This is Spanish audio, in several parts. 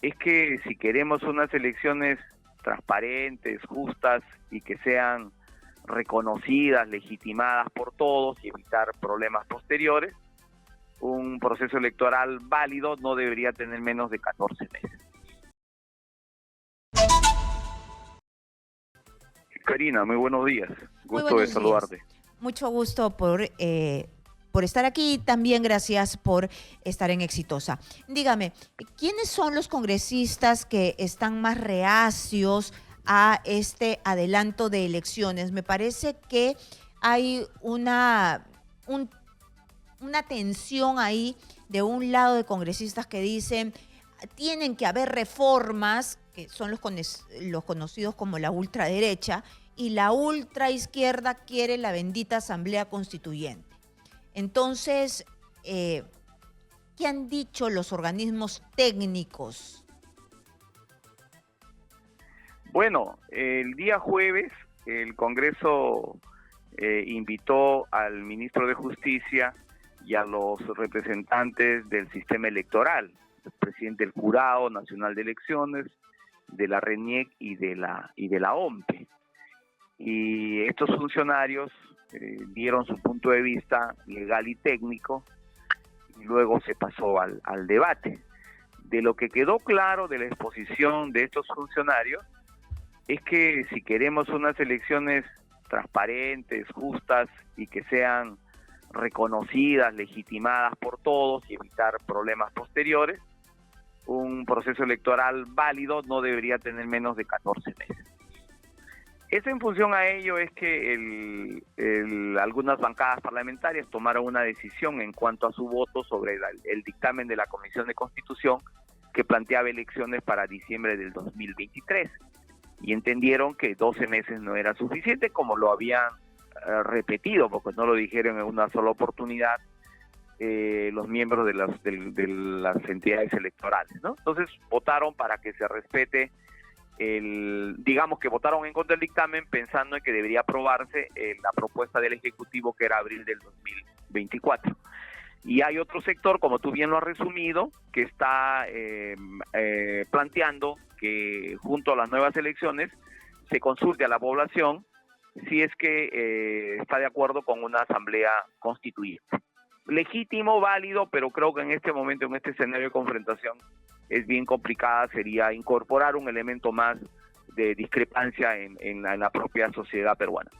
es que si queremos unas elecciones transparentes, justas y que sean reconocidas, legitimadas por todos y evitar problemas posteriores, un proceso electoral válido no debería tener menos de 14 meses. Karina, muy buenos días. Muy Gusto de buenos días. saludarte. Mucho gusto por estar aquí. También gracias por estar en Exitosa. Dígame, ¿quiénes son los congresistas que están más reacios a este adelanto de elecciones? Me parece que hay un- una tensión ahí de un lado de congresistas que dicen tienen que haber reformas, que son los conocidos como la ultraderecha, y la ultraizquierda quiere la bendita Asamblea Constituyente. Entonces, eh, ¿qué han dicho los organismos técnicos? Bueno, el día jueves el Congreso invitó al ministro de Justicia y a los representantes del sistema electoral, el presidente del Jurado Nacional de Elecciones, de la RENIEC y de la OMPE. Y estos funcionarios dieron su punto de vista legal y técnico y luego se pasó al debate. De lo que quedó claro de la exposición de estos funcionarios es que si queremos unas elecciones transparentes, justas y que sean reconocidas, legitimadas por todos y evitar problemas posteriores, un proceso electoral válido no debería tener menos de 14 meses. Eso en función a ello es que algunas bancadas parlamentarias tomaron una decisión en cuanto a su voto sobre el dictamen de la Comisión de Constitución que planteaba elecciones para diciembre del 2023 y entendieron que 12 meses no era suficiente, como lo habían repetido, porque no lo dijeron en una sola oportunidad los miembros de las entidades electorales, ¿no? Entonces votaron para que se respete digamos que votaron en contra del dictamen pensando en que debería aprobarse la propuesta del Ejecutivo, que era abril del 2024. Y hay otro sector, como tú bien lo has resumido, que está planteando que junto a las nuevas elecciones se consulte a la población si es que está de acuerdo con una asamblea constituyente. Legítimo, válido, pero creo que en este momento, en este escenario de confrontación, es bien complicada, sería incorporar un elemento más de discrepancia en la propia sociedad peruana.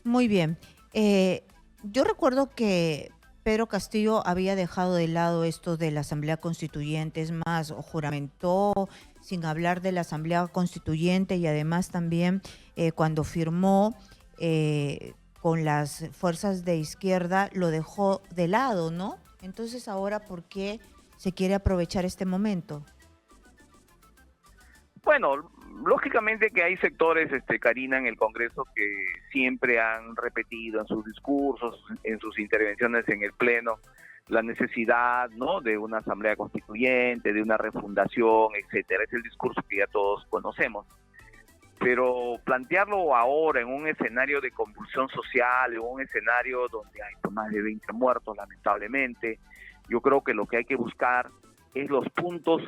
Muy bien. Yo recuerdo que Pedro Castillo había dejado de lado esto de la Asamblea Constituyente, es más, juramentó sin hablar de la Asamblea Constituyente y además también cuando firmó con las fuerzas de izquierda lo dejó de lado, ¿no? Entonces ahora, ¿por qué se quiere aprovechar este momento? Bueno, lógicamente que hay sectores, Karina, en el Congreso que siempre han repetido en sus discursos, en sus intervenciones en el Pleno, la necesidad, ¿no?, de una asamblea constituyente, de una refundación, etcétera. Es el discurso que ya todos conocemos. Pero plantearlo ahora en un escenario de convulsión social, en un escenario donde hay más de 20 muertos, lamentablemente, yo creo que lo que hay que buscar es los puntos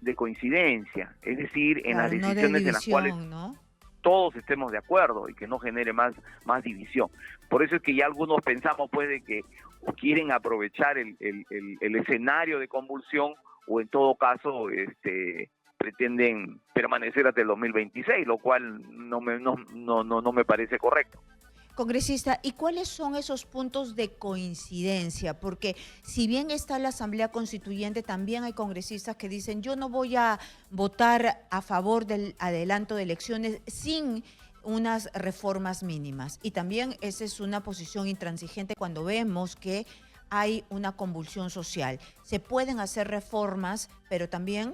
de coincidencia, es decir, en las Claro, no de decisiones en las cuales división, ¿no? todos estemos de acuerdo y que no genere más división. Por eso es que ya algunos pensamos pues de que o quieren aprovechar el escenario de convulsión o en todo caso pretenden permanecer hasta el 2026, lo cual no me parece correcto. Congresista, ¿y cuáles son esos puntos de coincidencia? Porque si bien está la Asamblea Constituyente, también hay congresistas que dicen yo no voy a votar a favor del adelanto de elecciones sin unas reformas mínimas. Y también esa es una posición intransigente cuando vemos que hay una convulsión social. Se pueden hacer reformas, pero también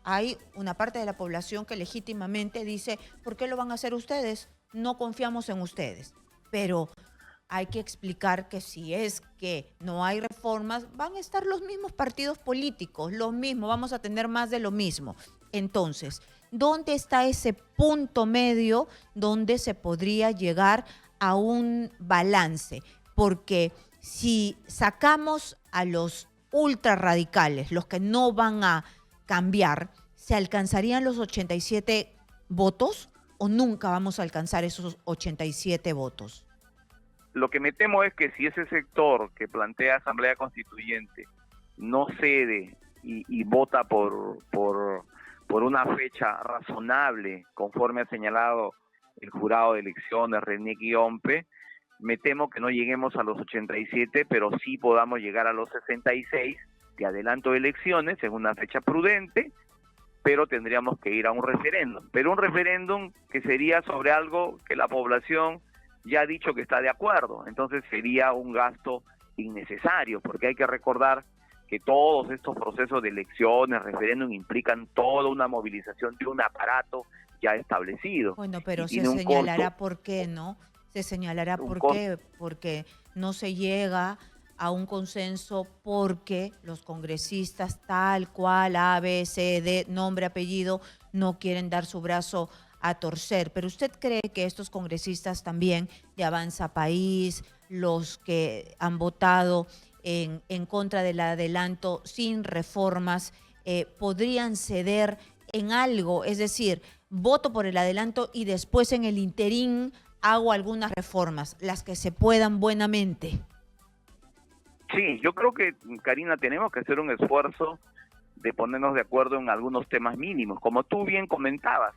hay una parte de la población que legítimamente dice, ¿por qué lo van a hacer ustedes? No confiamos en ustedes. Pero hay que explicar que si es que no hay reformas, van a estar los mismos partidos políticos, los mismos, vamos a tener más de lo mismo. Entonces, ¿dónde está ese punto medio donde se podría llegar a un balance? Porque si sacamos a los ultra radicales, los que no van a cambiar, ¿se alcanzarían los 87 votos o nunca vamos a alcanzar esos 87 votos? Lo que me temo es que si ese sector que plantea Asamblea Constituyente no cede y vota por una fecha razonable, conforme ha señalado el jurado de elecciones, René Guiompe, me temo que no lleguemos a los 87, pero sí podamos llegar a los 66 de adelanto de elecciones en una fecha prudente, pero tendríamos que ir a un referéndum. Pero un referéndum que sería sobre algo que la población ya ha dicho que está de acuerdo. Entonces sería un gasto innecesario, porque hay que recordar que todos estos procesos de elecciones, referéndum, implican toda una movilización de un aparato ya establecido. Bueno, pero se señalará por qué, ¿no? Se señalará por qué, porque no se llega a un consenso porque los congresistas tal cual, A, B, C, D, nombre, apellido, no quieren dar su brazo a torcer. Pero ¿usted cree que estos congresistas también de Avanza País, los que han votado en contra del adelanto sin reformas, podrían ceder en algo? Es decir, voto por el adelanto y después en el interín hago algunas reformas, las que se puedan buenamente. Sí, yo creo que, Karina, tenemos que hacer un esfuerzo de ponernos de acuerdo en algunos temas mínimos. Como tú bien comentabas,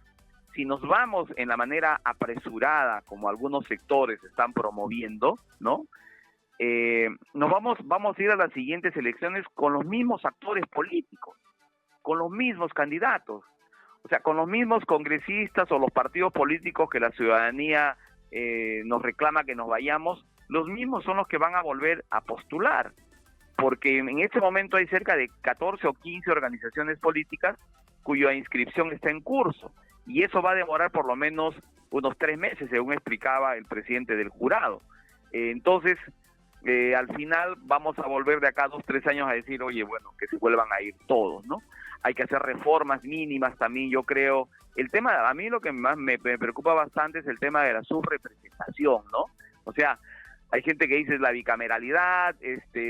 si nos vamos en la manera apresurada, como algunos sectores están promoviendo, ¿no? Vamos a ir a las siguientes elecciones con los mismos actores políticos, con los mismos candidatos, o sea, con los mismos congresistas o los partidos políticos que la ciudadanía nos reclama que nos vayamos. Los mismos son los que van a volver a postular, porque en este momento hay cerca de 14 o 15 organizaciones políticas cuya inscripción está en curso, y eso va a demorar por lo menos unos 3 meses, según explicaba el presidente del jurado. Entonces, al final vamos a volver de acá a 2 o 3 años a decir, oye, bueno, que se vuelvan a ir todos, ¿no? Hay que hacer reformas mínimas también, yo creo. El tema, a mí lo que más me preocupa bastante es el tema de la subrepresentación, ¿no? O sea, hay gente que dice la bicameralidad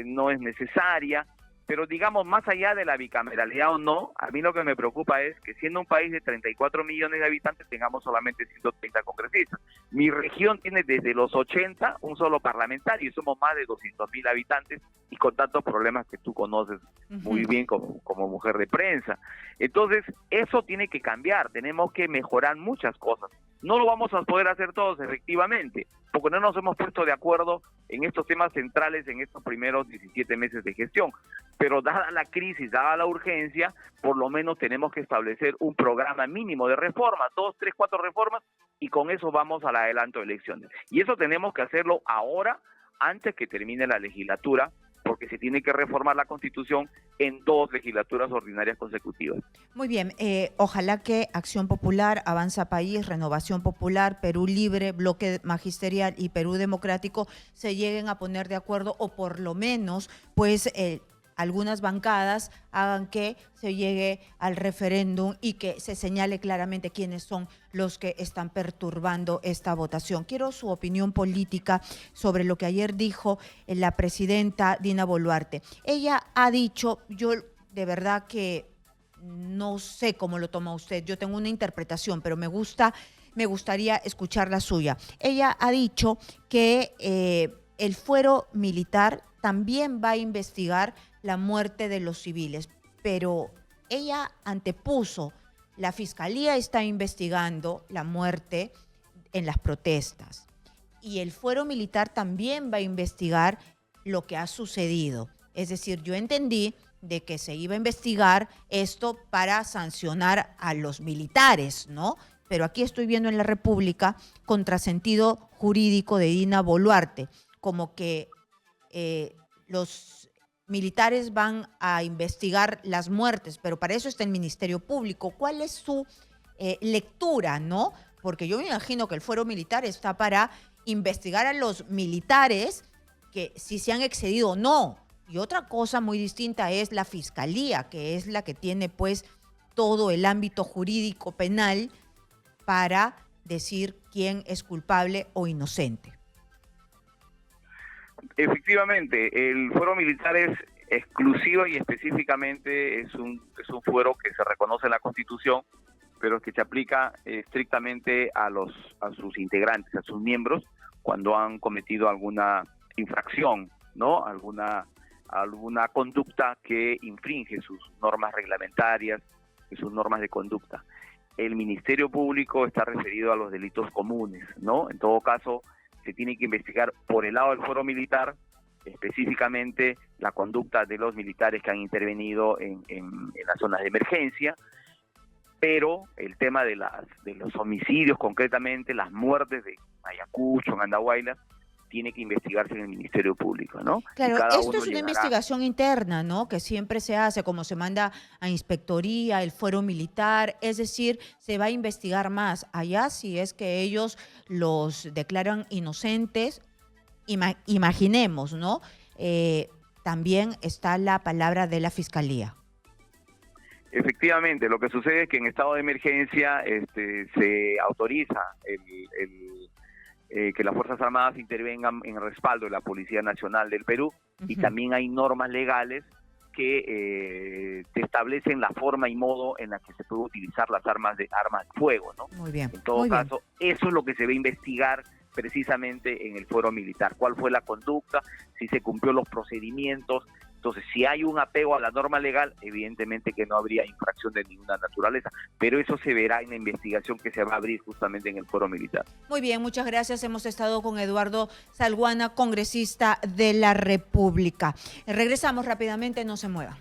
no es necesaria, pero digamos, más allá de la bicameralidad o no, a mí lo que me preocupa es que siendo un país de 34 millones de habitantes tengamos solamente 130 congresistas. Mi región tiene desde los 80 un solo parlamentario y somos más de 200.000 habitantes y con tantos problemas que tú conoces muy bien como mujer de prensa. Entonces, eso tiene que cambiar, tenemos que mejorar muchas cosas. No lo vamos a poder hacer todos, efectivamente, porque no nos hemos puesto de acuerdo en estos temas centrales en estos primeros 17 meses de gestión. Pero dada la crisis, dada la urgencia, por lo menos tenemos que establecer un programa mínimo de reformas, 2, 3, 4 reformas, y con eso vamos al adelanto de elecciones. Y eso tenemos que hacerlo ahora, antes que termine la legislatura, porque se tiene que reformar la Constitución en 2 legislaturas ordinarias consecutivas. Muy bien, ojalá que Acción Popular, Avanza País, Renovación Popular, Perú Libre, Bloque Magisterial y Perú Democrático se lleguen a poner de acuerdo, o por lo menos, pues, algunas bancadas hagan que se llegue al referéndum y que se señale claramente quiénes son los que están perturbando esta votación. Quiero su opinión política sobre lo que ayer dijo la presidenta Dina Boluarte. Ella ha dicho, yo de verdad que no sé cómo lo toma usted, yo tengo una interpretación, pero me gustaría escuchar la suya. Ella ha dicho que el fuero militar también va a investigar la muerte de los civiles, pero ella antepuso, la Fiscalía está investigando la muerte en las protestas y el fuero militar también va a investigar lo que ha sucedido. Es decir, yo entendí de que se iba a investigar esto para sancionar a los militares, ¿no? Pero aquí estoy viendo en la República contrasentido jurídico de Dina Boluarte, como que los militares van a investigar las muertes, pero para eso está el Ministerio Público. ¿Cuál es su lectura, no? Porque yo me imagino que el fuero militar está para investigar a los militares que si se han excedido o no. Y otra cosa muy distinta es la Fiscalía, que es la que tiene pues todo el ámbito jurídico penal para decir quién es culpable o inocente. Efectivamente, el fuero militar es Exclusiva y específicamente es un fuero que se reconoce en la Constitución, pero que se aplica estrictamente a sus integrantes, a sus miembros, cuando han cometido alguna infracción, ¿no? Alguna conducta que infringe sus normas reglamentarias y sus normas de conducta. El Ministerio Público está referido a los delitos comunes, ¿no? En todo caso, se tiene que investigar por el lado del fuero militar, específicamente la conducta de los militares que han intervenido en las zonas de emergencia, pero el tema de los homicidios, concretamente las muertes de Ayacucho, en Andahuayla, tiene que investigarse en el Ministerio Público, ¿no? Claro, esto es una investigación interna, ¿no? Que siempre se hace, como se manda a inspectoría, el fuero militar, es decir, se va a investigar más allá si es que ellos los declaran inocentes. Imaginemos, ¿no? También está la palabra de la Fiscalía. Efectivamente, lo que sucede es que en estado de emergencia se autoriza que las Fuerzas Armadas intervengan en respaldo de la Policía Nacional del Perú, y también hay normas legales que te establecen la forma y modo en la que se puede utilizar las armas de fuego, ¿no? Muy bien. En todo caso, eso es lo que se va a investigar precisamente en el fuero militar. ¿Cuál fue la conducta? Si se cumplió los procedimientos. Entonces, si hay un apego a la norma legal, evidentemente que no habría infracción de ninguna naturaleza, pero eso se verá en la investigación que se va a abrir justamente en el fuero militar. Muy bien, muchas gracias. Hemos estado con Eduardo Salguana, congresista de la República. Regresamos rápidamente, no se muevan.